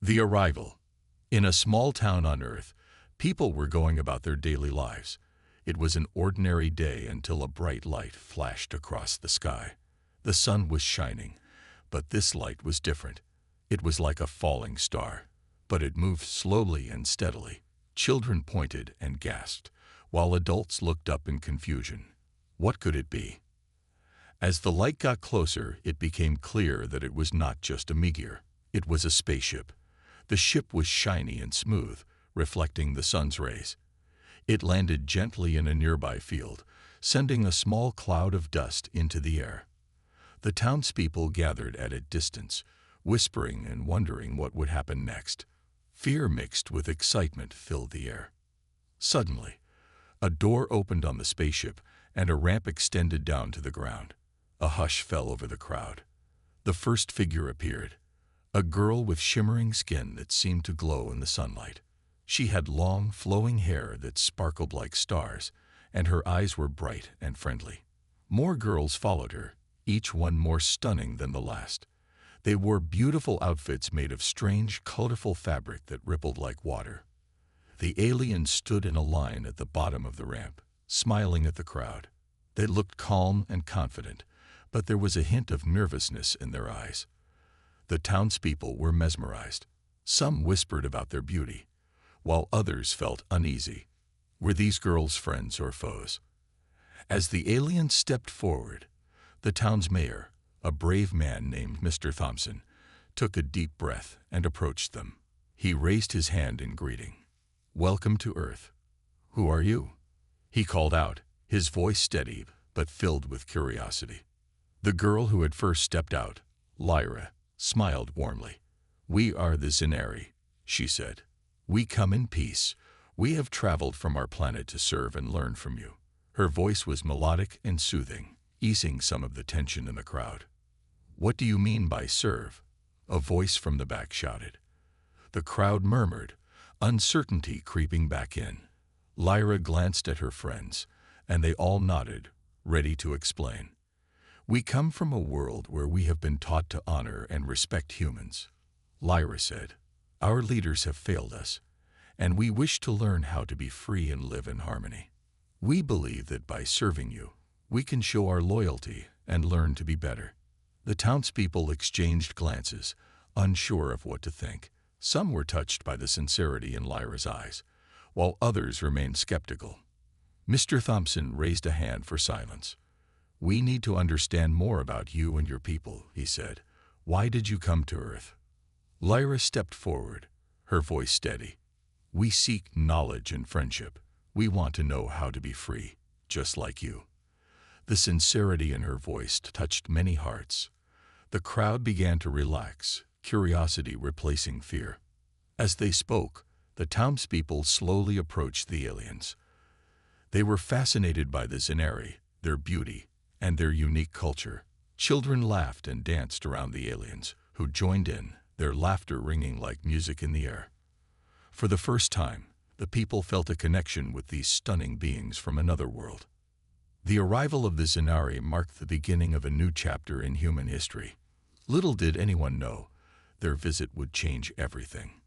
The arrival. In a small town on Earth, people were going about their daily lives. It was an ordinary day until a bright light flashed across the sky. The sun was shining, but this light was different. It was like a falling star, but it moved slowly and steadily. Children pointed and gasped, while adults looked up in confusion. What could it be? As the light got closer, it became clear that it was not just a meteor. It was a spaceship. The ship was shiny and smooth, reflecting the sun's rays. It landed gently in a nearby field, sending a small cloud of dust into the air. The townspeople gathered at a distance, whispering and wondering what would happen next. Fear mixed with excitement filled the air. Suddenly, a door opened on the spaceship and a ramp extended down to the ground. A hush fell over the crowd. The first figure appeared. A girl with shimmering skin that seemed to glow in the sunlight. She had long, flowing hair that sparkled like stars, and her eyes were bright and friendly. More girls followed her, each one more stunning than the last. They wore beautiful outfits made of strange, colorful fabric that rippled like water. The aliens stood in a line at the bottom of the ramp, smiling at the crowd. They looked calm and confident, but there was a hint of nervousness in their eyes. The townspeople were mesmerized. Some whispered about their beauty, while others felt uneasy. Were these girls friends or foes? As the aliens stepped forward, the town's mayor, a brave man named Mr. Thompson, took a deep breath and approached them. He raised his hand in greeting. "Welcome to Earth. Who are you?" he called out, his voice steady but filled with curiosity. The girl who had first stepped out, Lyra, smiled warmly. "We are the Zenari," she said. "We come in peace. We have traveled from our planet to serve and learn from you." Her voice was melodic and soothing, easing some of the tension in the crowd. "What do you mean by serve?" a voice from the back shouted. The crowd murmured, uncertainty creeping back in. Lyra glanced at her friends, and they all nodded, ready to explain. "We come from a world where we have been taught to honor and respect humans," Lyra said. "Our leaders have failed us, and we wish to learn how to be free and live in harmony. We believe that by serving you, we can show our loyalty and learn to be better." The townspeople exchanged glances, unsure of what to think. Some were touched by the sincerity in Lyra's eyes, while others remained skeptical. Mr. Thompson raised a hand for silence. "We need to understand more about you and your people," he said. "Why did you come to Earth?" Lyra stepped forward, her voice steady. "We seek knowledge and friendship. We want to know how to be free, just like you." The sincerity in her voice touched many hearts. The crowd began to relax, curiosity replacing fear. As they spoke, the townspeople slowly approached the aliens. They were fascinated by the Zenari, their beauty, and their unique culture. Children laughed and danced around the aliens, who joined in, their laughter ringing like music in the air. For the first time, the people felt a connection with these stunning beings from another world. The arrival of the Zenari marked the beginning of a new chapter in human history. Little did anyone know, their visit would change everything.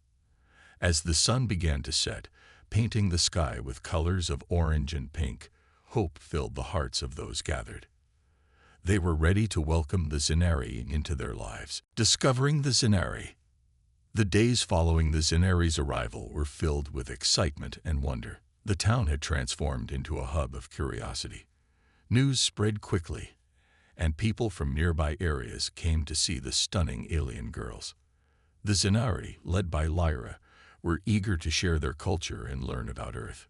As the sun began to set, painting the sky with colors of orange and pink, hope filled the hearts of those gathered. They were ready to welcome the Zenari into their lives. Discovering the Zenari. The days following the Zenari's arrival were filled with excitement and wonder. The town had transformed into a hub of curiosity. News spread quickly, and people from nearby areas came to see the stunning alien girls. The Zenari, led by Lyra, were eager to share their culture and learn about Earth.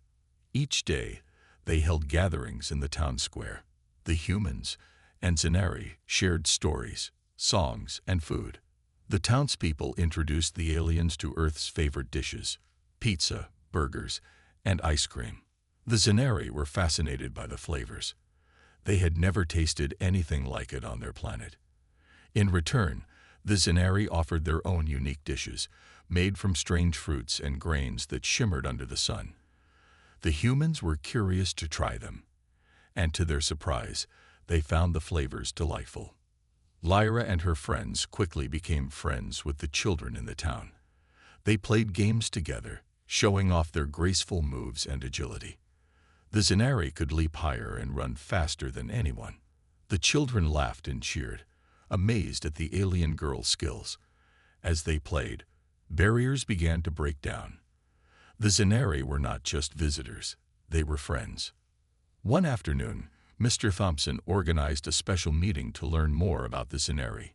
Each day, they held gatherings in the town square. The humans and Zenari shared stories, songs, and food. The townspeople introduced the aliens to Earth's favorite dishes: pizza, burgers, and ice cream. The Zenari were fascinated by the flavors. They had never tasted anything like it on their planet. In return, the Zenari offered their own unique dishes, made from strange fruits and grains that shimmered under the sun. The humans were curious to try them, and to their surprise, they found the flavors delightful. Lyra and her friends quickly became friends with the children in the town. They played games together, showing off their graceful moves and agility. The Zenari could leap higher and run faster than anyone. The children laughed and cheered, amazed at the alien girl's skills. As they played, barriers began to break down. The Zenari were not just visitors, they were friends. One afternoon, Mr. Thompson organized a special meeting to learn more about the Zenari.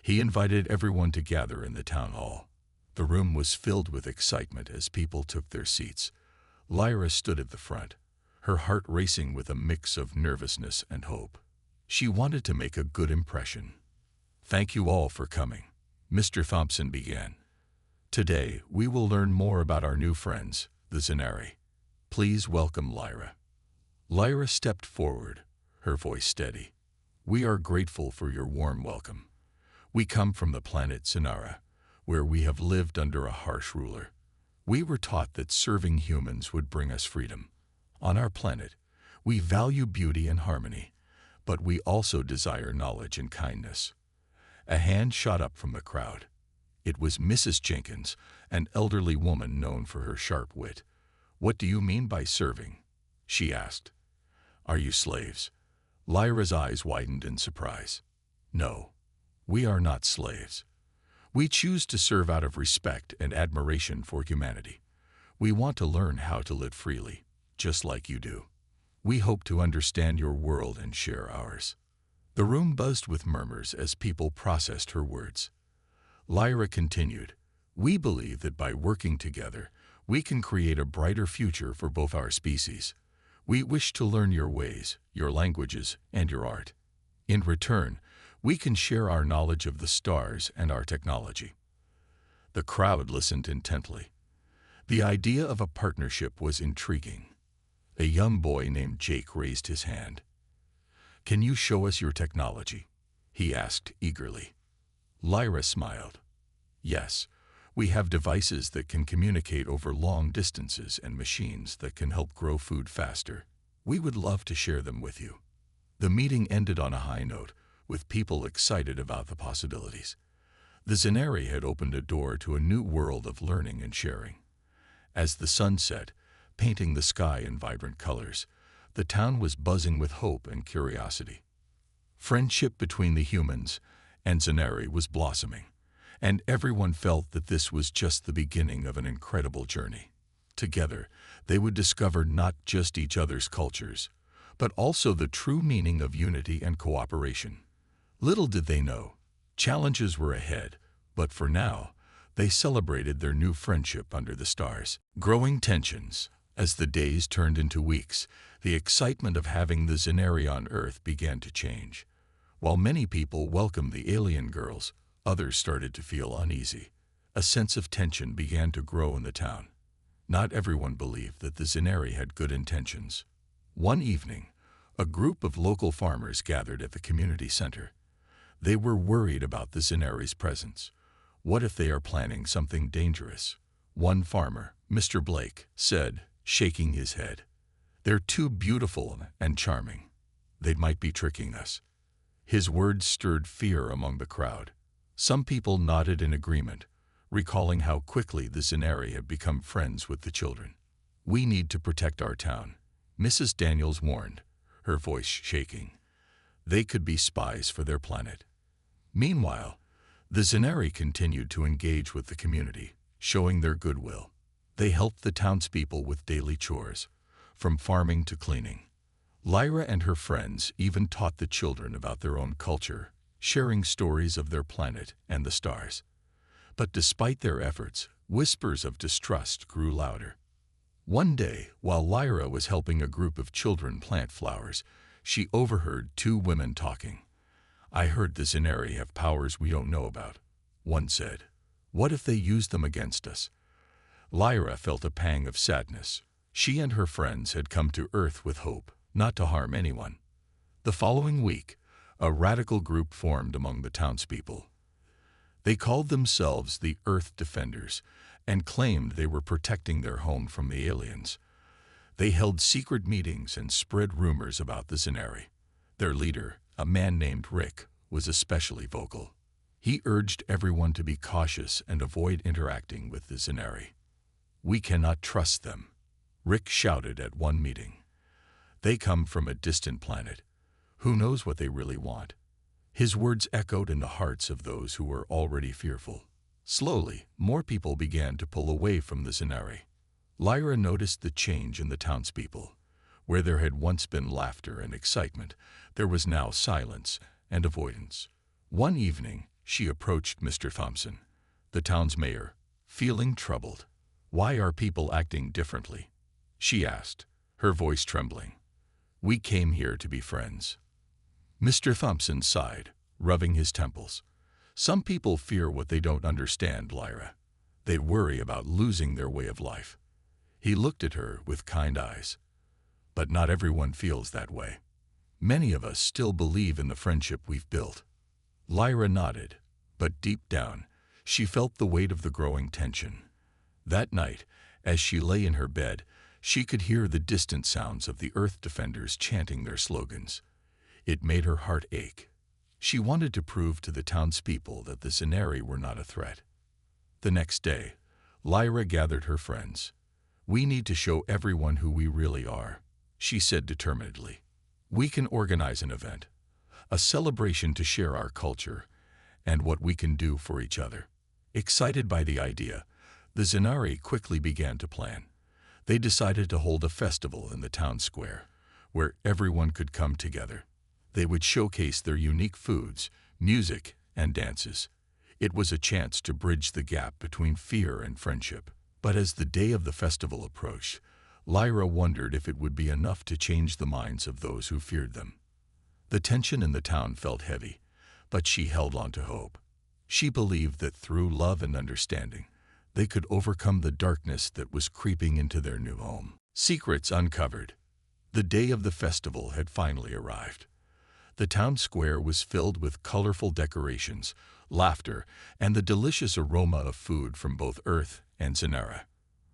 He invited everyone to gather in the town hall. The room was filled with excitement as people took their seats. Lyra stood at the front, her heart racing with a mix of nervousness and hope. She wanted to make a good impression. "Thank you all for coming," Mr. Thompson began. "Today, we will learn more about our new friends, the Zenari. Please welcome Lyra." Lyra stepped forward, her voice steady. "We are grateful for your warm welcome. We come from the planet Zenara, where we have lived under a harsh ruler. We were taught that serving humans would bring us freedom. On our planet, we value beauty and harmony, but we also desire knowledge and kindness." A hand shot up from the crowd. It was Mrs. Jenkins, an elderly woman known for her sharp wit. "What do you mean by serving?" she asked. "Are you slaves?" Lyra's eyes widened in surprise. "No, we are not slaves. We choose to serve out of respect and admiration for humanity. We want to learn how to live freely, just like you do. We hope to understand your world and share ours." The room buzzed with murmurs as people processed her words. Lyra continued, "We believe that by working together, we can create a brighter future for both our species. We wish to learn your ways, your languages, and your art. In return, we can share our knowledge of the stars and our technology." The crowd listened intently. The idea of a partnership was intriguing. A young boy named Jake raised his hand. "Can you show us your technology?" he asked eagerly. Lyra smiled. "Yes, we have devices that can communicate over long distances and machines that can help grow food faster. We would love to share them with you." The meeting ended on a high note, with people excited about the possibilities. The Zenari had opened a door to a new world of learning and sharing. As the sun set, painting the sky in vibrant colors, the town was buzzing with hope and curiosity. Friendship between the humans and Zenari was blossoming, and everyone felt that this was just the beginning of an incredible journey. Together, they would discover not just each other's cultures, but also the true meaning of unity and cooperation. Little did they know, challenges were ahead, but for now, they celebrated their new friendship under the stars. Growing tensions. As the days turned into weeks, the excitement of having the Zenari on Earth began to change. While many people welcomed the alien girls, others started to feel uneasy. A sense of tension began to grow in the town. Not everyone believed that the Zenari had good intentions. One evening, a group of local farmers gathered at the community center. They were worried about the Zenari's presence. What if they are planning something dangerous? One farmer, Mr. Blake, said, shaking his head, "They're too beautiful and charming. They might be tricking us." His words stirred fear among the crowd. Some people nodded in agreement, recalling how quickly the Zenari had become friends with the children. "We need to protect our town," Mrs. Daniels warned, her voice shaking. They could be spies for their planet. Meanwhile, the Zenari continued to engage with the community, showing their goodwill. They helped the townspeople with daily chores, from farming to cleaning. Lyra and her friends even taught the children about their own culture, sharing stories of their planet and the stars. But despite their efforts, whispers of distrust grew louder. One day, while Lyra was helping a group of children plant flowers, she overheard two women talking. "I heard the Zenari have powers we don't know about," one said. "What if they use them against us?" Lyra felt a pang of sadness. She and her friends had come to Earth with hope, not to harm anyone. The following week, a radical group formed among the townspeople. They called themselves the Earth Defenders and claimed they were protecting their home from the aliens. They held secret meetings and spread rumors about the Zenari. Their leader, a man named Rick, was especially vocal. He urged everyone to be cautious and avoid interacting with the Zenari. "We cannot trust them," Rick shouted at one meeting. "They come from a distant planet. Who knows what they really want?" His words echoed in the hearts of those who were already fearful. Slowly, more people began to pull away from the Zenari. Lyra noticed the change in the townspeople. Where there had once been laughter and excitement, there was now silence and avoidance. One evening, she approached Mr. Thompson, the town's mayor, feeling troubled. "Why are people acting differently?" she asked, her voice trembling. "We came here to be friends." Mr. Thompson sighed, rubbing his temples. "Some people fear what they don't understand, Lyra. They worry about losing their way of life." He looked at her with kind eyes. "But not everyone feels that way. Many of us still believe in the friendship we've built." Lyra nodded, but deep down, she felt the weight of the growing tension. That night, as she lay in her bed, she could hear the distant sounds of the Earth Defenders chanting their slogans. It made her heart ache. She wanted to prove to the townspeople that the Zenari were not a threat. The next day, Lyra gathered her friends. "We need to show everyone who we really are," she said determinedly. "We can organize an event, a celebration to share our culture and what we can do for each other." Excited by the idea, the Zenari quickly began to plan. They decided to hold a festival in the town square, where everyone could come together. They would showcase their unique foods, music, and dances. It was a chance to bridge the gap between fear and friendship. But as the day of the festival approached, Lyra wondered if it would be enough to change the minds of those who feared them. The tension in the town felt heavy, but she held on to hope. She believed that through love and understanding, they could overcome the darkness that was creeping into their new home. Secrets uncovered. The day of the festival had finally arrived. The town square was filled with colorful decorations, laughter, and the delicious aroma of food from both Earth and Zenara.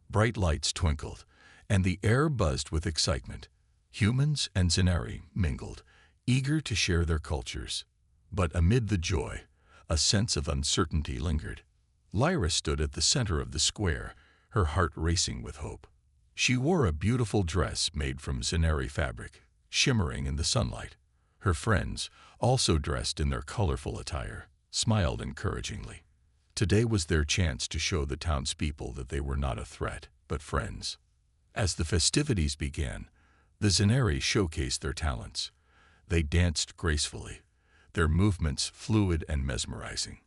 Bright lights twinkled, and the air buzzed with excitement. Humans and Zenari mingled, eager to share their cultures. But amid the joy, a sense of uncertainty lingered. Lyra stood at the center of the square, her heart racing with hope. She wore a beautiful dress made from Zenari fabric, shimmering in the sunlight. Her friends, also dressed in their colorful attire, smiled encouragingly. Today was their chance to show the townspeople that they were not a threat, but friends. As the festivities began, the Zenari showcased their talents. They danced gracefully, their movements fluid and mesmerizing.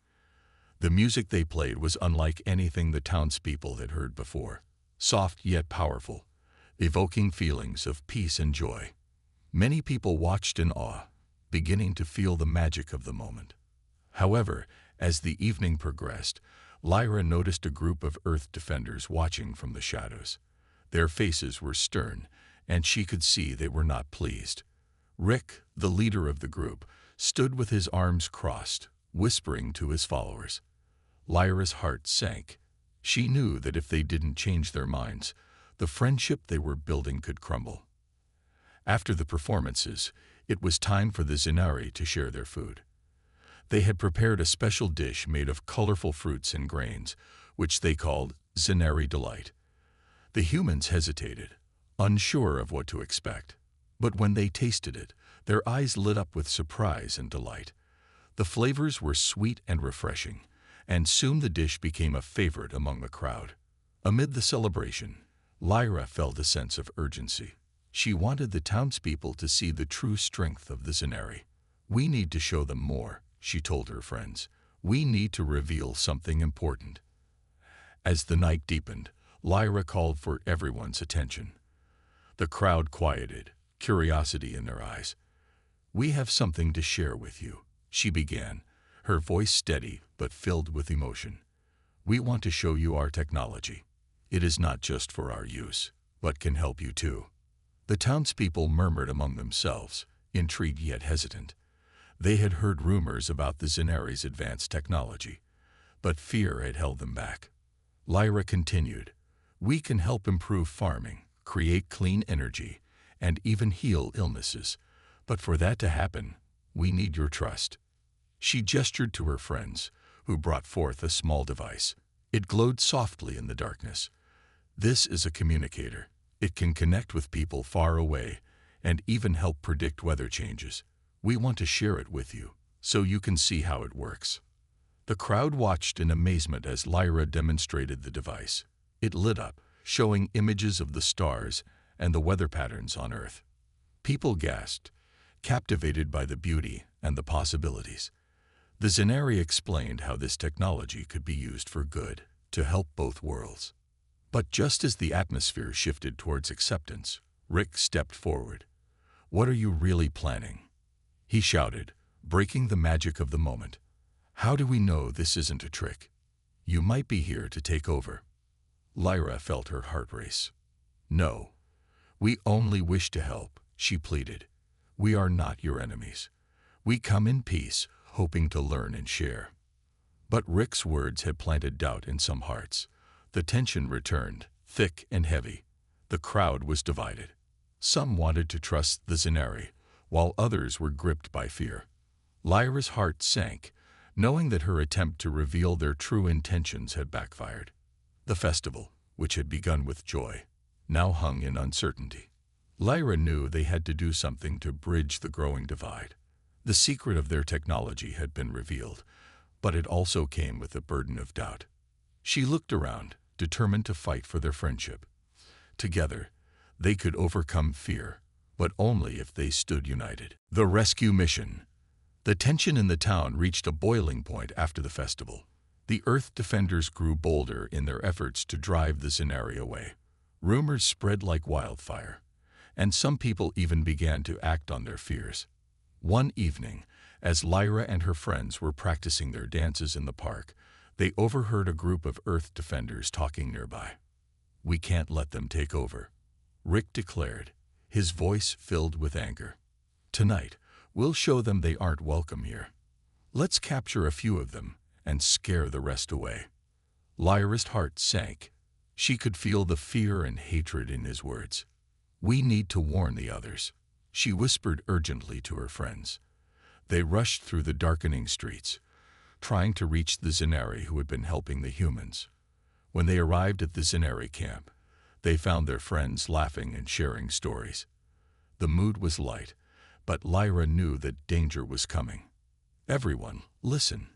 The music they played was unlike anything the townspeople had heard before, soft yet powerful, evoking feelings of peace and joy. Many people watched in awe, beginning to feel the magic of the moment. However, as the evening progressed, Lyra noticed a group of Earth Defenders watching from the shadows. Their faces were stern, and she could see they were not pleased. Rick, the leader of the group, stood with his arms crossed, whispering to his followers. Lyra's heart sank. She knew that if they didn't change their minds, the friendship they were building could crumble. After the performances, it was time for the Zenari to share their food. They had prepared a special dish made of colorful fruits and grains, which they called Zenari Delight. The humans hesitated, unsure of what to expect. But when they tasted it, their eyes lit up with surprise and delight. The flavors were sweet and refreshing, and soon the dish became a favorite among the crowd. Amid the celebration, Lyra felt a sense of urgency. She wanted the townspeople to see the true strength of the Zenari. "We need to show them more," she told her friends. "We need to reveal something important." As the night deepened, Lyra called for everyone's attention. The crowd quieted, curiosity in their eyes. "We have something to share with you," she began, her voice steady but filled with emotion. "We want to show you our technology. It is not just for our use, but can help you too." The townspeople murmured among themselves, intrigued yet hesitant. They had heard rumors about the Zenari's advanced technology, but fear had held them back. Lyra continued, "We can help improve farming, create clean energy, and even heal illnesses. But for that to happen, we need your trust." She gestured to her friends, who brought forth a small device. It glowed softly in the darkness. This is a communicator. It can connect with people far away and even help predict weather changes. We want to share it with you, so you can see how it works. The crowd watched in amazement as Lyra demonstrated the device. It lit up, showing images of the stars and the weather patterns on Earth. People gasped, captivated by the beauty and the possibilities. The Zenari explained how this technology could be used for good, to help both worlds. But just as the atmosphere shifted towards acceptance, Rick stepped forward. "What are you really planning?" he shouted, breaking the magic of the moment. "How do we know this isn't a trick? You might be here to take over." Lyra felt her heart race. "No, we only wish to help," she pleaded. "We are not your enemies. We come in peace, hoping to learn and share." But Rick's words had planted doubt in some hearts. The tension returned, thick and heavy. The crowd was divided. Some wanted to trust the Zenari, while others were gripped by fear. Lyra's heart sank, knowing that her attempt to reveal their true intentions had backfired. The festival, which had begun with joy, now hung in uncertainty. Lyra knew they had to do something to bridge the growing divide. The secret of their technology had been revealed, but it also came with a burden of doubt. She looked around, determined to fight for their friendship. Together, they could overcome fear, but only if they stood united. The rescue mission. The tension in the town reached a boiling point after the festival. The Earth Defenders grew bolder in their efforts to drive the Zenari away. Rumors spread like wildfire, and some people even began to act on their fears. One evening, as Lyra and her friends were practicing their dances in the park, they overheard a group of Earth Defenders talking nearby. "We can't let them take over," Rick declared, his voice filled with anger. "Tonight, we'll show them they aren't welcome here. Let's capture a few of them and scare the rest away." Lyra's heart sank. She could feel the fear and hatred in his words. "We need to warn the others," she whispered urgently to her friends. They rushed through the darkening streets, trying to reach the Zenari who had been helping the humans. When they arrived at the Zenari camp, they found their friends laughing and sharing stories. The mood was light, but Lyra knew that danger was coming. "Everyone, listen,"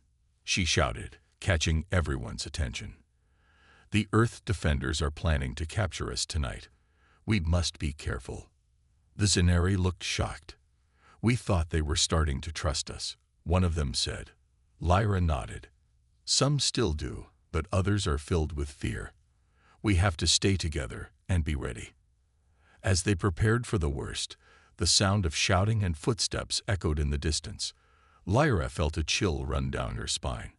she shouted, catching everyone's attention. "The Earth Defenders are planning to capture us tonight. We must be careful." The Zenari looked shocked. "We thought they were starting to trust us," one of them said. Lyra nodded. "Some still do, but others are filled with fear. We have to stay together and be ready." As they prepared for the worst, the sound of shouting and footsteps echoed in the distance. Lyra felt a chill run down her spine.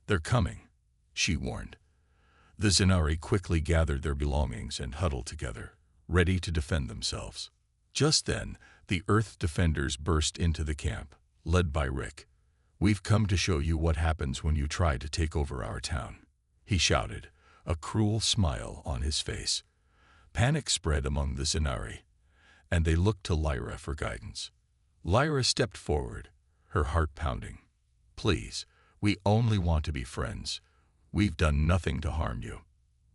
"They're coming," she warned. The Zenari quickly gathered their belongings and huddled together, ready to defend themselves. Just then, the Earth Defenders burst into the camp, led by Rick. "We've come to show you what happens when you try to take over our town," he shouted, a cruel smile on his face. Panic spread among the Zenari, and they looked to Lyra for guidance. Lyra stepped forward, her heart pounding. "Please, we only want to be friends. We've done nothing to harm you."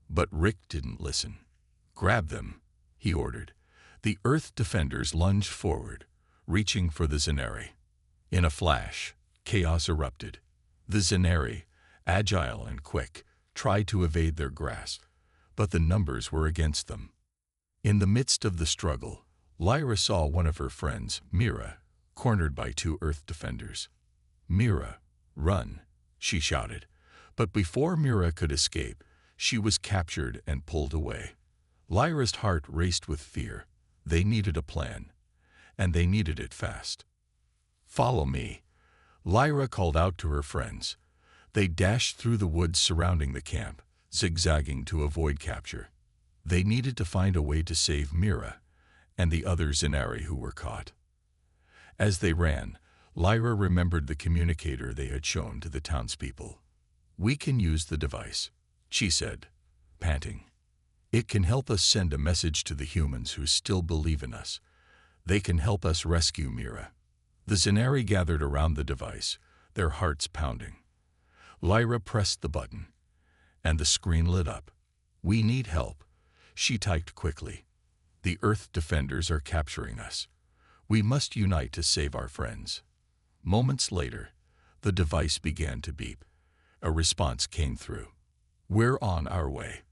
But Rick didn't listen. "Grab them," he ordered. The Earth Defenders lunged forward, reaching for the Zenari. In a flash, chaos erupted. The Zenari, agile and quick, tried to evade their grasp, but the numbers were against them. In the midst of the struggle, Lyra saw one of her friends, Mira, cornered by two Earth Defenders. "Mira, run," she shouted. But before Mira could escape, she was captured and pulled away. Lyra's heart raced with fear. They needed a plan, and they needed it fast. "Follow me," Lyra called out to her friends. They dashed through the woods surrounding the camp, zigzagging to avoid capture. They needed to find a way to save Mira and the other Zenari who were caught. As they ran, Lyra remembered the communicator they had shown to the townspeople. "We can use the device," she said, panting. "It can help us send a message to the humans who still believe in us. They can help us rescue Mira." The Zenari gathered around the device, their hearts pounding. Lyra pressed the button, and the screen lit up. "We need help," she typed quickly. "The Earth defenders are capturing us. We must unite to save our friends." Moments later, the device began to beep. A response came through. "We're on our way."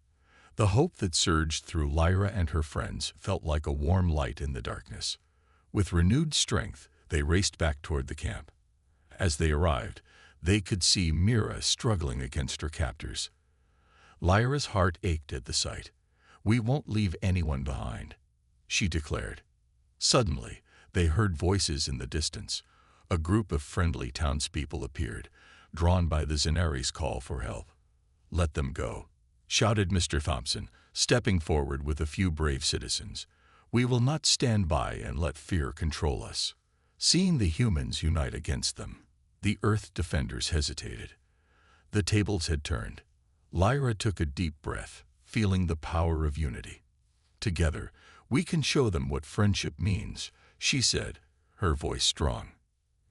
The hope that surged through Lyra and her friends felt like a warm light in the darkness. With renewed strength, they raced back toward the camp. As they arrived, they could see Mira struggling against her captors. Lyra's heart ached at the sight. "We won't leave anyone behind," she declared. Suddenly, they heard voices in the distance. A group of friendly townspeople appeared, drawn by the Zanari's call for help. "Let them go," shouted Mr. Thompson, stepping forward with a few brave citizens. "We will not stand by and let fear control us." Seeing the humans unite against them, the Earth defenders hesitated. The tables had turned. Lyra took a deep breath, feeling the power of unity. "Together, we can show them what friendship means," she said, her voice strong.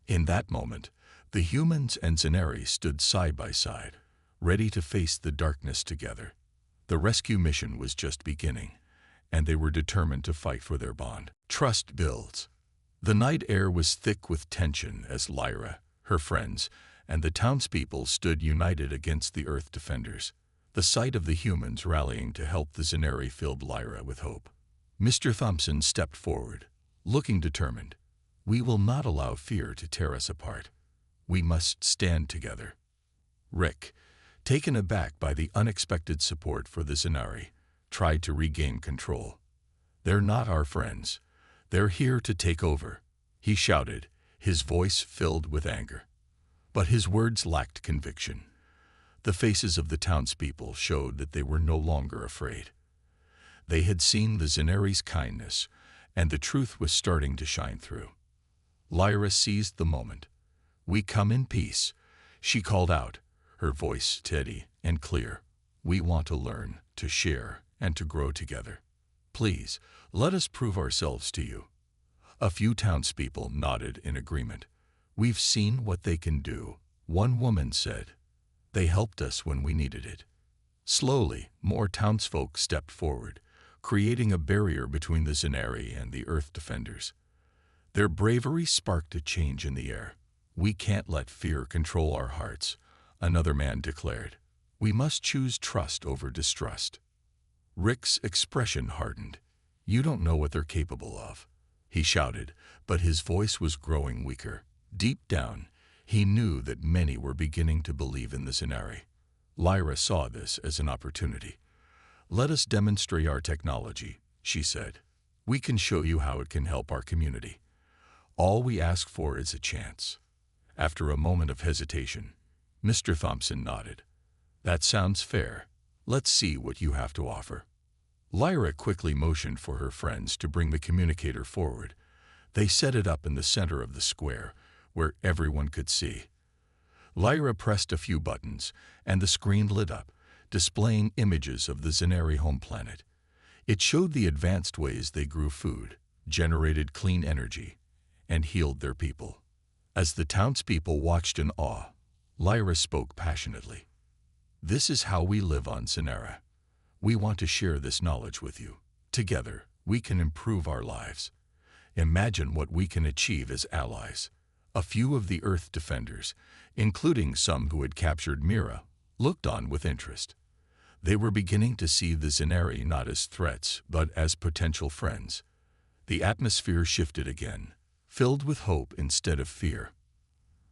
In that moment, the humans and Zanari stood side by side, ready to face the darkness together. The rescue mission was just beginning, and they were determined to fight for their bond. Trust builds. The night air was thick with tension as Lyra, her friends, and the townspeople stood united against the Earth defenders. The sight of the humans rallying to help the Zanari filled Lyra with hope. Mr. Thompson stepped forward, looking determined. "We will not allow fear to tear us apart. We must stand together." Rick, taken aback by the unexpected support for the Zanari, tried to regain control. "They're not our friends. They're here to take over," he shouted, his voice filled with anger. But his words lacked conviction. The faces of the townspeople showed that they were no longer afraid. They had seen the Zanari's kindness, and the truth was starting to shine through. Lyra seized the moment. "We come in peace," she called out, her voice steady and clear. "We want to learn, to share, and to grow together. Please, let us prove ourselves to you." A few townspeople nodded in agreement. "We've seen what they can do," one woman said. "They helped us when we needed it." Slowly, more townsfolk stepped forward, creating a barrier between the Zanari and the Earth defenders. Their bravery sparked a change in the air. "We can't let fear control our hearts," another man declared. "We must choose trust over distrust." Rick's expression hardened. "You don't know what they're capable of," he shouted, but his voice was growing weaker. Deep down, he knew that many were beginning to believe in the Zanari. Lyra saw this as an opportunity. "Let us demonstrate our technology," she said. "We can show you how it can help our community. All we ask for is a chance." After a moment of hesitation, Mr. Thompson nodded. "That sounds fair. Let's see what you have to offer." Lyra quickly motioned for her friends to bring the communicator forward. They set it up in the center of the square, where everyone could see. Lyra pressed a few buttons, and the screen lit up, displaying images of the Zanari home planet. It showed the advanced ways they grew food, generated clean energy, and healed their people. As the townspeople watched in awe, Lyra spoke passionately. "This is how we live on Zanara. We want to share this knowledge with you. Together, we can improve our lives. Imagine what we can achieve as allies." A few of the Earth defenders, including some who had captured Mira, looked on with interest. They were beginning to see the Zanari not as threats, but as potential friends. The atmosphere shifted again, filled with hope instead of fear.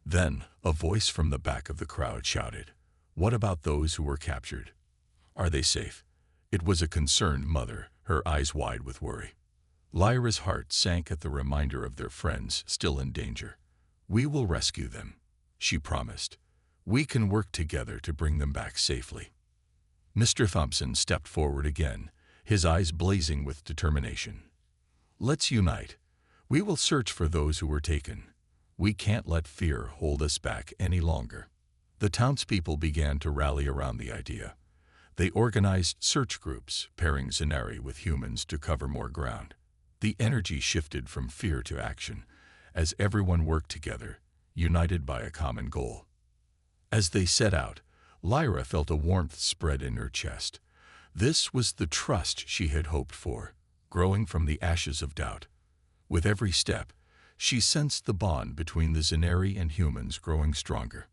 Then, a voice from the back of the crowd shouted, "What about those who were captured? Are they safe?" It was a concerned mother, her eyes wide with worry. Lyra's heart sank at the reminder of their friends still in danger. "We will rescue them," she promised. "We can work together to bring them back safely." Mr. Thompson stepped forward again, his eyes blazing with determination. "Let's unite. We will search for those who were taken. We can't let fear hold us back any longer." The townspeople began to rally around the idea. They organized search groups, pairing Zanari with humans to cover more ground. The energy shifted from fear to action. As everyone worked together, united by a common goal. As they set out, Lyra felt a warmth spread in her chest. This was the trust she had hoped for, growing from the ashes of doubt. With every step, she sensed the bond between the Zenari and humans growing stronger.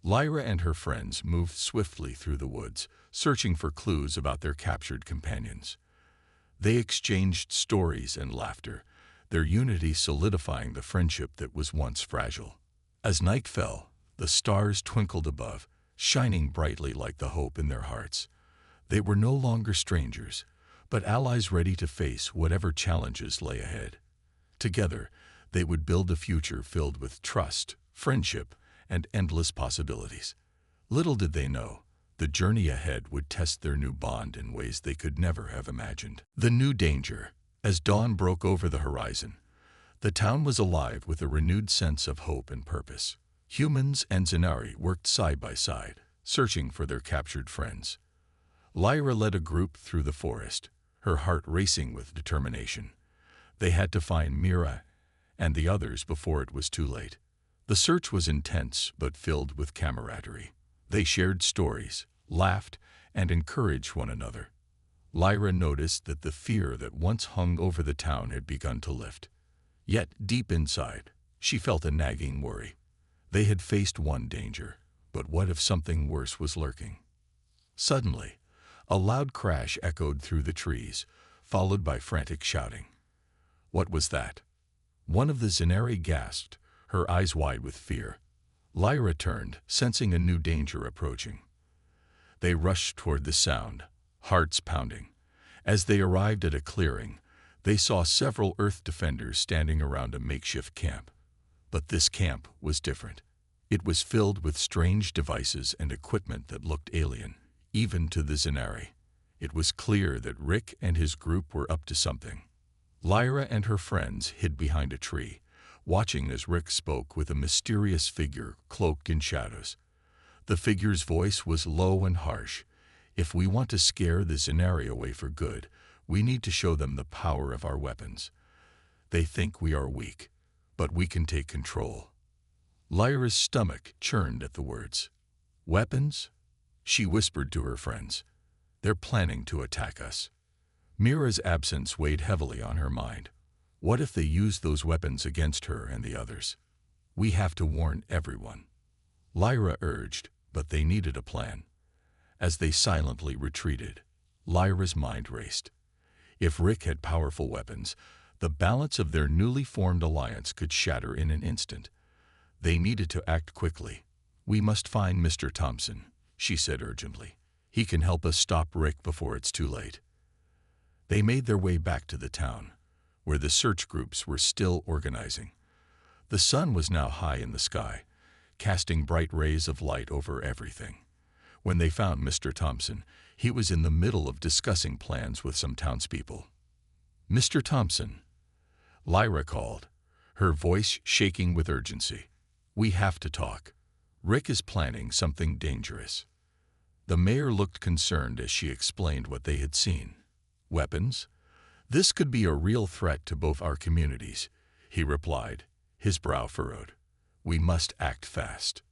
Lyra and her friends moved swiftly through the woods, searching for clues about their captured companions. They exchanged stories and laughter, their unity solidifying the friendship that was once fragile. As night fell, the stars twinkled above, shining brightly like the hope in their hearts. They were no longer strangers, but allies ready to face whatever challenges lay ahead. Together, they would build a future filled with trust, friendship, and endless possibilities. Little did they know, the journey ahead would test their new bond in ways they could never have imagined. The new danger. As dawn broke over the horizon, the town was alive with a renewed sense of hope and purpose. Humans and Zenari worked side by side, searching for their captured friends. Lyra led a group through the forest, her heart racing with determination. They had to find Mira and the others before it was too late. The search was intense but filled with camaraderie. They shared stories, laughed, and encouraged one another. Lyra noticed that the fear that once hung over the town had begun to lift. Yet, deep inside, she felt a nagging worry. They had faced one danger, but what if something worse was lurking? Suddenly, a loud crash echoed through the trees, followed by frantic shouting. What was that? One of the Zenari gasped, her eyes wide with fear. Lyra turned, sensing a new danger approaching. They rushed toward the sound, hearts pounding. As they arrived at a clearing, they saw several Earth defenders standing around a makeshift camp. But this camp was different. It was filled with strange devices and equipment that looked alien, even to the Zenari. It was clear that Rick and his group were up to something. Lyra and her friends hid behind a tree, watching as Rick spoke with a mysterious figure cloaked in shadows. The figure's voice was low and harsh. If we want to scare the Zenari away for good, we need to show them the power of our weapons. They think we are weak, but we can take control. Lyra's stomach churned at the words. Weapons? She whispered to her friends. They're planning to attack us. Mira's absence weighed heavily on her mind. What if they use those weapons against her and the others? We have to warn everyone. Lyra urged, but they needed a plan. As they silently retreated, Lyra's mind raced. If Rick had powerful weapons, the balance of their newly formed alliance could shatter in an instant. They needed to act quickly. We must find Mr. Thompson, she said urgently. He can help us stop Rick before it's too late. They made their way back to the town, where the search groups were still organizing. The sun was now high in the sky, casting bright rays of light over everything. When they found Mr. Thompson, he was in the middle of discussing plans with some townspeople. Mr. Thompson, Lyra called, her voice shaking with urgency. We have to talk. Rick is planning something dangerous. The mayor looked concerned as she explained what they had seen. Weapons? This could be a real threat to both our communities, he replied, his brow furrowed. We must act fast.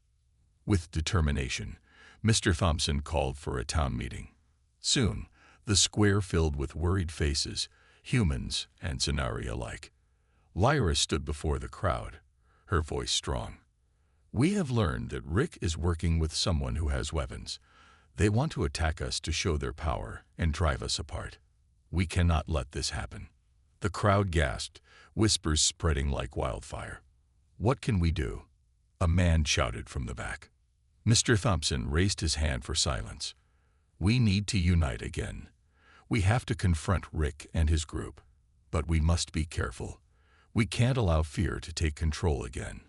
With determination, Mr. Thompson called for a town meeting. Soon, the square filled with worried faces, humans and Zenari alike. Lyra stood before the crowd, her voice strong. We have learned that Rick is working with someone who has weapons. They want to attack us to show their power and drive us apart. We cannot let this happen. The crowd gasped, whispers spreading like wildfire. What can we do? A man shouted from the back. Mr. Thompson raised his hand for silence. We need to unite again. We have to confront Rick and his group. But we must be careful. We can't allow fear to take control again.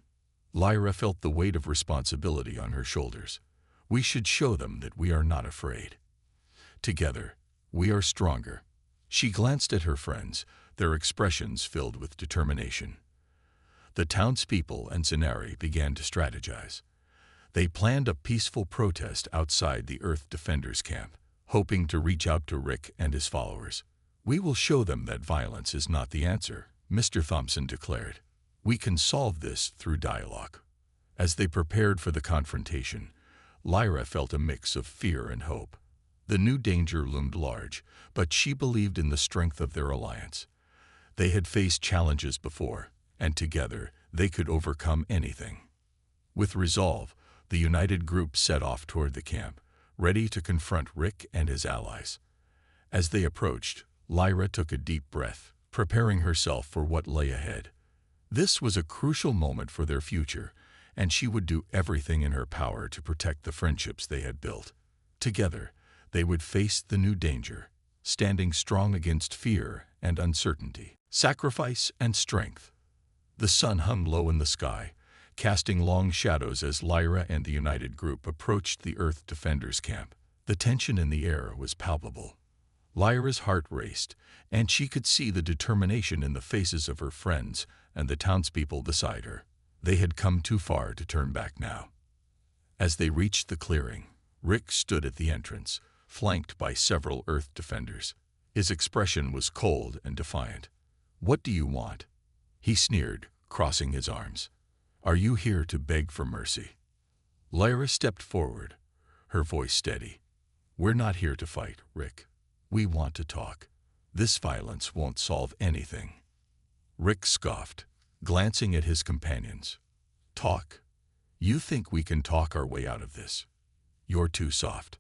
Lyra felt the weight of responsibility on her shoulders. We should show them that we are not afraid. Together, we are stronger. She glanced at her friends, their expressions filled with determination. The townspeople and Zenari began to strategize. They planned a peaceful protest outside the Earth Defenders camp, hoping to reach out to Rick and his followers. We will show them that violence is not the answer, Mr. Thompson declared. We can solve this through dialogue. As they prepared for the confrontation, Lyra felt a mix of fear and hope. The new danger loomed large, but she believed in the strength of their alliance. They had faced challenges before, and together they could overcome anything. With resolve, the united group set off toward the camp, ready to confront Rick and his allies. As they approached, Lyra took a deep breath, preparing herself for what lay ahead. This was a crucial moment for their future, and she would do everything in her power to protect the friendships they had built. Together, they would face the new danger, standing strong against fear and uncertainty. Sacrifice and strength. The sun hung low in the sky, casting long shadows as Lyra and the united group approached the Earth Defenders camp. The tension in the air was palpable. Lyra's heart raced, and she could see the determination in the faces of her friends and the townspeople beside her. They had come too far to turn back now. As they reached the clearing, Rick stood at the entrance, flanked by several Earth Defenders. His expression was cold and defiant. "What do you want?" he sneered, crossing his arms. "Are you here to beg for mercy?" Lyra stepped forward, her voice steady. "We're not here to fight, Rick. We want to talk. This violence won't solve anything." Rick scoffed, glancing at his companions. "Talk? You think we can talk our way out of this? You're too soft."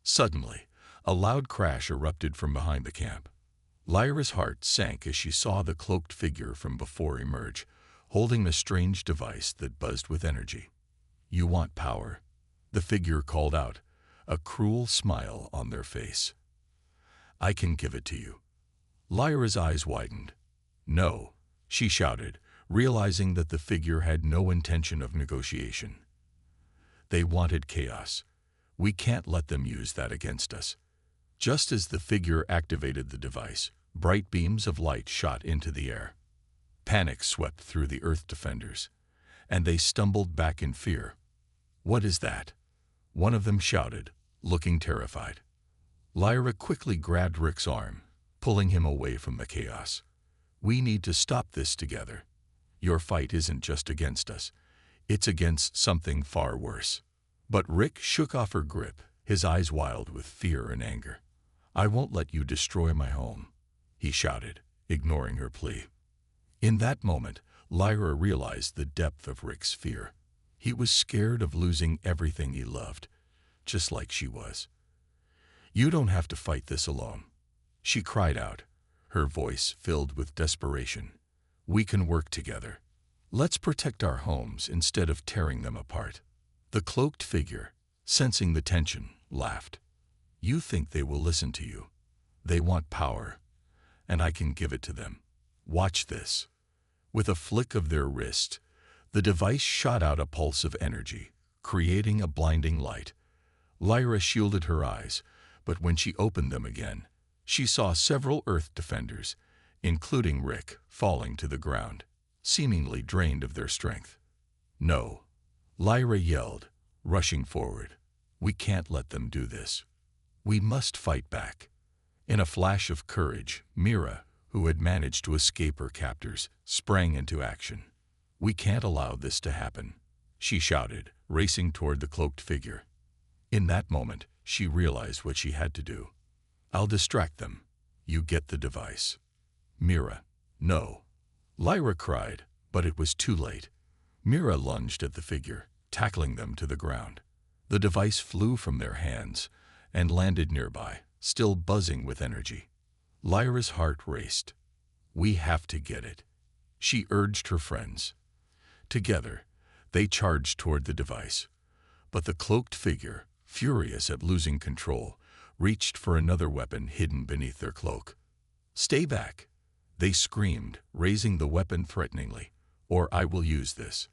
Suddenly, a loud crash erupted from behind the camp. Lyra's heart sank as she saw the cloaked figure from before emerge, holding a strange device that buzzed with energy. "You want power?" the figure called out, a cruel smile on their face. "I can give it to you." Lyra's eyes widened. "No," she shouted, realizing that the figure had no intention of negotiation. "They wanted chaos. We can't let them use that against us." Just as the figure activated the device, bright beams of light shot into the air. Panic swept through the Earth Defenders, and they stumbled back in fear. "What is that?" one of them shouted, looking terrified. Lyra quickly grabbed Rick's arm, pulling him away from the chaos. "We need to stop this together. Your fight isn't just against us. It's against something far worse." But Rick shook off her grip, his eyes wild with fear and anger. "I won't let you destroy my home," he shouted, ignoring her plea. In that moment, Lyra realized the depth of Rick's fear. He was scared of losing everything he loved, just like she was. "You don't have to fight this alone," she cried out, her voice filled with desperation. "We can work together. Let's protect our homes instead of tearing them apart." The cloaked figure, sensing the tension, laughed. "You think they will listen to you? They want power, and I can give it to them. Watch this." With a flick of their wrist, the device shot out a pulse of energy, creating a blinding light. Lyra shielded her eyes, but when she opened them again, she saw several Earth Defenders, including Rick, falling to the ground, seemingly drained of their strength. "No," Lyra yelled, rushing forward. "We can't let them do this. We must fight back." In a flash of courage, Mira, who had managed to escape her captors, sprang into action. "We can't allow this to happen," she shouted, racing toward the cloaked figure. In that moment, she realized what she had to do. "I'll distract them. You get the device." "Mira, no," Lyra cried, but it was too late. Mira lunged at the figure, tackling them to the ground. The device flew from their hands and landed nearby, still buzzing with energy. Lyra's heart raced. "We have to get it," she urged her friends. Together, they charged toward the device. But the cloaked figure, furious at losing control, reached for another weapon hidden beneath their cloak. "Stay back," they screamed, raising the weapon threateningly, "or I will use this."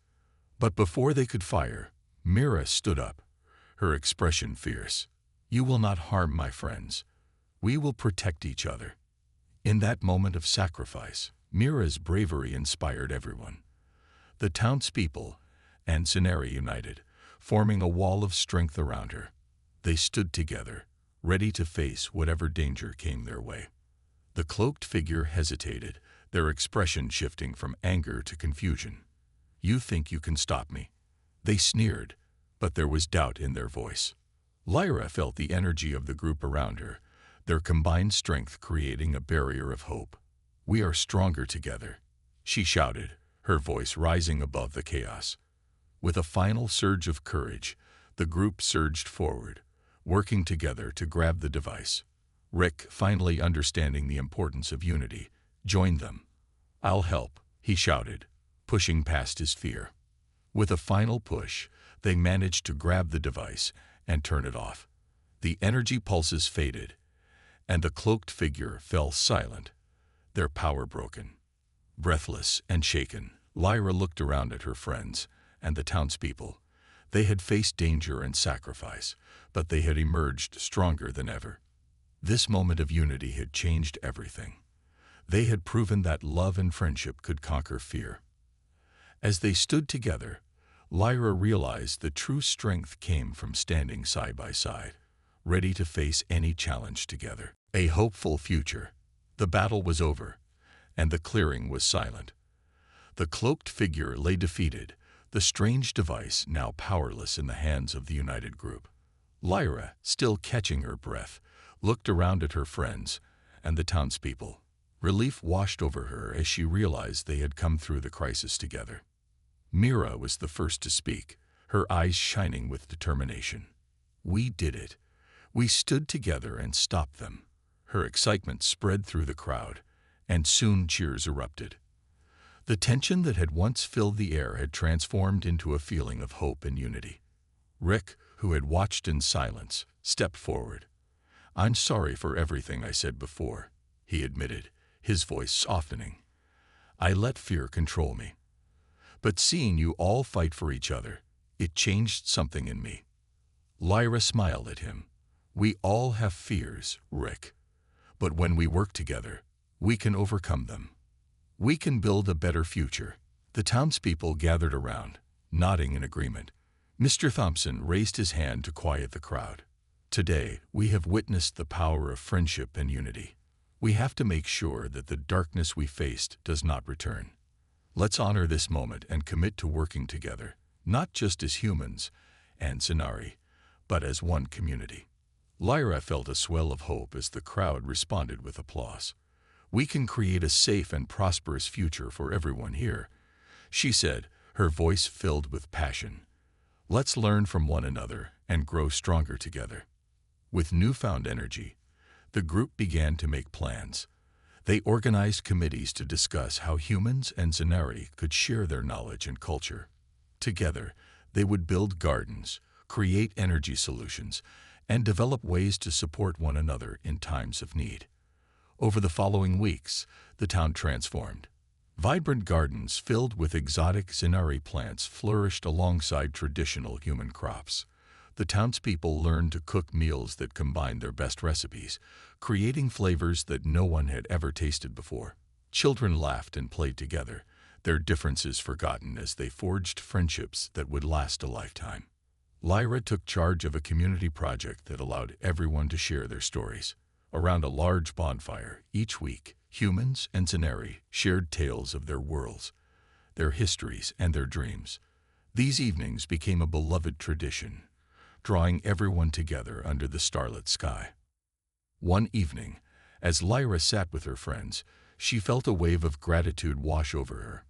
But before they could fire, Mira stood up, her expression fierce. "You will not harm my friends. We will protect each other." In that moment of sacrifice, Mira's bravery inspired everyone. The townspeople and Ceneri united, forming a wall of strength around her. They stood together, ready to face whatever danger came their way. The cloaked figure hesitated, their expression shifting from anger to confusion. "You think you can stop me?" They sneered, but there was doubt in their voice. Lyra felt the energy of the group around her, their combined strength creating a barrier of hope. "We are stronger together," she shouted, her voice rising above the chaos. With a final surge of courage, the group surged forward, working together to grab the device. Rick, finally understanding the importance of unity, joined them. "I'll help," he shouted, pushing past his fear. With a final push, they managed to grab the device and turn it off. The energy pulses faded, and the cloaked figure fell silent, their power broken. Breathless and shaken, Lyra looked around at her friends and the townspeople. They had faced danger and sacrifice, but they had emerged stronger than ever. This moment of unity had changed everything. They had proven that love and friendship could conquer fear. As they stood together, Lyra realized the true strength came from standing side by side, ready to face any challenge together. A hopeful future. The battle was over, and the clearing was silent. The cloaked figure lay defeated, the strange device now powerless in the hands of the united group. Lyra, still catching her breath, looked around at her friends and the townspeople. Relief washed over her as she realized they had come through the crisis together. Mira was the first to speak, her eyes shining with determination. "We did it. We stood together and stopped them." Her excitement spread through the crowd, and soon cheers erupted. The tension that had once filled the air had transformed into a feeling of hope and unity. Rick, who had watched in silence, stepped forward. "I'm sorry for everything I said before," he admitted, his voice softening. "I let fear control me. But seeing you all fight for each other, it changed something in me." Lyra smiled at him. "We all have fears, Rick. But when we work together, we can overcome them. We can build a better future." The townspeople gathered around, nodding in agreement. Mr. Thompson raised his hand to quiet the crowd. "Today, we have witnessed the power of friendship and unity. We have to make sure that the darkness we faced does not return. Let's honor this moment and commit to working together, not just as humans and Cenari, but as one community." Lyra felt a swell of hope as the crowd responded with applause. "We can create a safe and prosperous future for everyone here," she said, her voice filled with passion. "Let's learn from one another and grow stronger together." With newfound energy, the group began to make plans. They organized committees to discuss how humans and Cenari could share their knowledge and culture. Together, they would build gardens, create energy solutions, and develop ways to support one another in times of need. Over the following weeks, the town transformed. Vibrant gardens filled with exotic Cenari plants flourished alongside traditional human crops. The townspeople learned to cook meals that combined their best recipes, creating flavors that no one had ever tasted before. Children laughed and played together, their differences forgotten as they forged friendships that would last a lifetime. Lyra took charge of a community project that allowed everyone to share their stories. Around a large bonfire, each week, humans and Cenari shared tales of their worlds, their histories, and their dreams. These evenings became a beloved tradition, drawing everyone together under the starlit sky. One evening, as Lyra sat with her friends, she felt a wave of gratitude wash over her.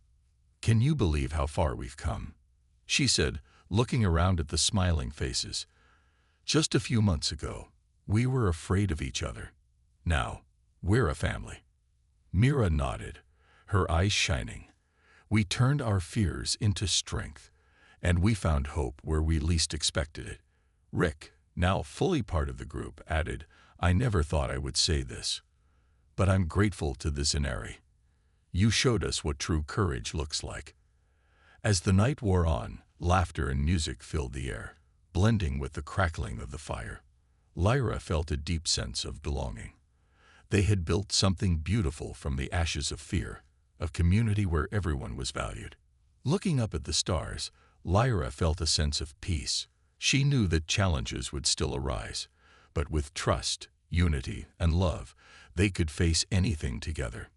"Can you believe how far we've come?" she said, looking around at the smiling faces. "Just a few months ago, we were afraid of each other. Now, we're a family." Mira nodded, her eyes shining. "We turned our fears into strength, and we found hope where we least expected it." Rick, now fully part of the group, added, "I never thought I would say this, but I'm grateful to the Cenari. You showed us what true courage looks like." As the night wore on, laughter and music filled the air, blending with the crackling of the fire. Lyra felt a deep sense of belonging. They had built something beautiful from the ashes of fear, a community where everyone was valued. Looking up at the stars, Lyra felt a sense of peace. She knew that challenges would still arise, but with trust, unity, and love, they could face anything together.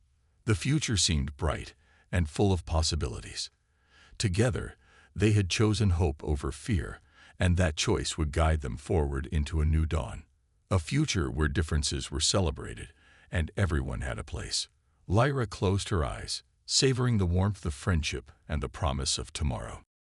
The future seemed bright and full of possibilities. Together, They had chosen hope over fear, and that choice would guide them forward into a new dawn. A future where differences were celebrated, and everyone had a place. Lyra closed her eyes, savoring the warmth of friendship and the promise of tomorrow.